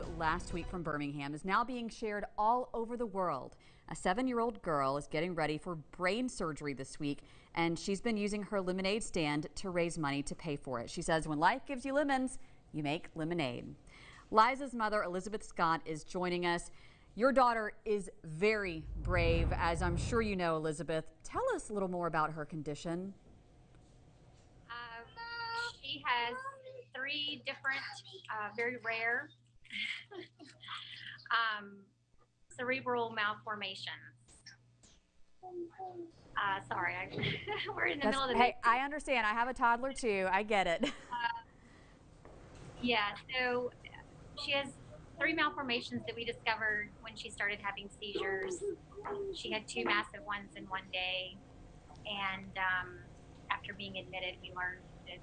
you last week from Birmingham is now being shared all over the world. A 7-year-old girl is getting ready for brain surgery this week, and she's been using her lemonade stand to raise money to pay for it. She says, when life gives you lemons, you make lemonade. Liza's mother, Elizabeth Scott, is joining us. Your daughter is very brave, as I'm sure you know, Elizabeth. Tell us a little more about her condition. She has 3 different, very rare cerebral malformations. Sorry, we're in the middle of the Hey, I understand. I have a toddler too. I get it. Yeah, so she has 3 malformations that we discovered when she started having seizures. She had 2 massive ones in one day, and after being admitted, we learned that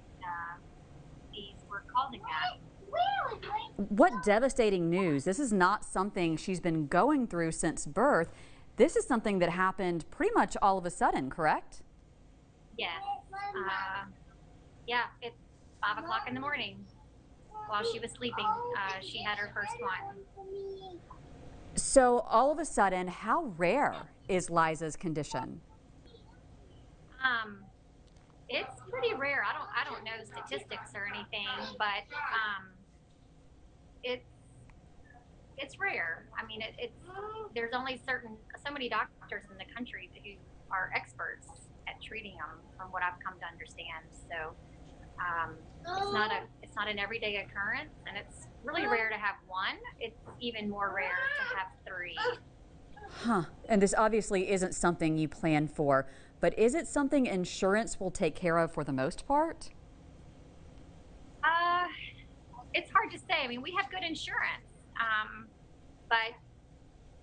these were causing that. What devastating news. This is not something she's been going through since birth. This is something that happened pretty much all of a sudden, correct? Yes. Yeah, it's 5 o'clock in the morning while she was sleeping. She had her first one. So all of a sudden, how rare is Liza's condition? It's pretty rare. I don't know statistics or anything, but it's rare. I mean, there's only so many doctors in the country who are experts at treating them, from what I've come to understand. So it's not an everyday occurrence, and it's really rare to have one. It's even more rare to have 3. Huh. And this obviously isn't something you plan for, but is it something insurance will take care of for the most part? It's hard to say. I mean, we have good insurance, but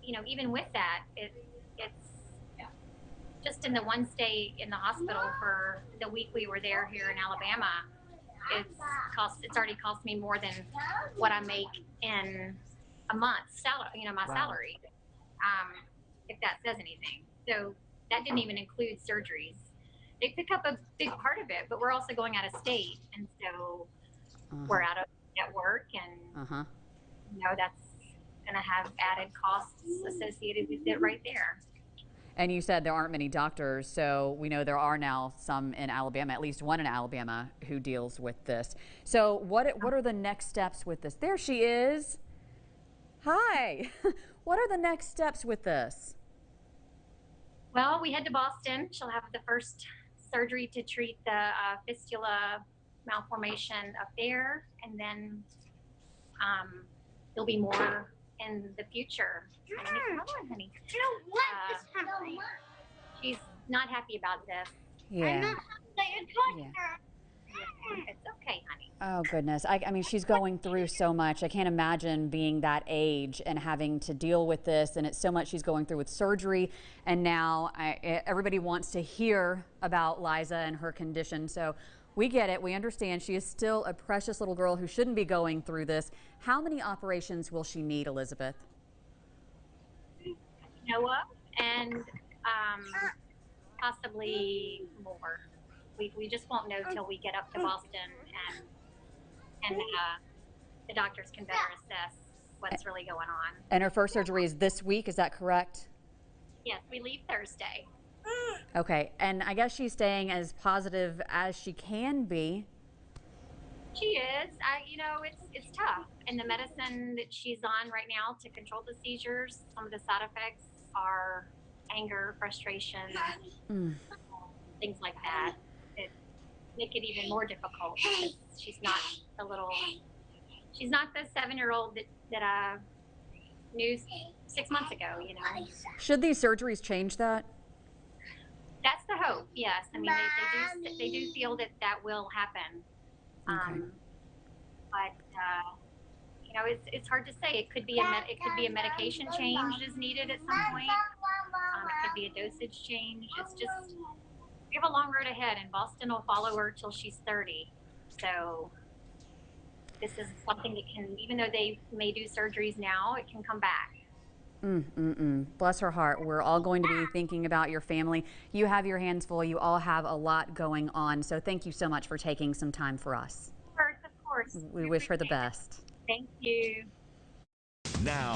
even with that, it's just in the one stay in the hospital for the week we were there here in Alabama. It's already cost me more than what I make in a month's salary. My Wow. salary, if that says anything. So that didn't even include surgeries. They pick up a big part of it, but we're also going out of state, and so we're out of network, and that's going to have added costs associated with it right there. And you said there aren't many doctors, so we know there are now some in Alabama, at least one in Alabama, who deals with this. So what are the next steps with this? There she is. Hi. What are the next steps with this? Well, we head to Boston. She'll have the first surgery to treat the fistula malformation up there, and then there'll be more in the future. Come on, honey. She's not happy about this. Yeah. It's okay, honey. Oh, goodness. I mean, she's going through so much. I can't imagine being that age and having to deal with this. And it's so much she's going through with surgery. And now everybody wants to hear about Liza and her condition. So we get it. We understand she is still a precious little girl who shouldn't be going through this. How many operations will she need, Elizabeth? Noah, and possibly more. We just won't know till we get up to Boston, and the doctors can better assess what's really going on. And her first surgery is this week, is that correct? Yes, we leave Thursday. Okay, and I guess she's staying as positive as she can be. She is. It's tough. And the medicine that she's on right now to control the seizures, some of the side effects are anger, frustration, things like that. It make it even more difficult because she's not the 7-year-old that I knew 6 months ago. Should these surgeries change that? That's the hope. Yes. I mean, they do feel that will happen. Okay. But it's hard to say. It could be a medication change is needed at some point. It could be a dosage change. It's just, we have a long road ahead, and Boston will follow her till she's 30. So this is something that can, even though they may do surgeries now, it can come back. Bless her heart. We're all going to be thinking about your family. You have your hands full. You all have a lot going on. So thank you so much for taking some time for us. Of course. We wish her the best. Thank you. Now.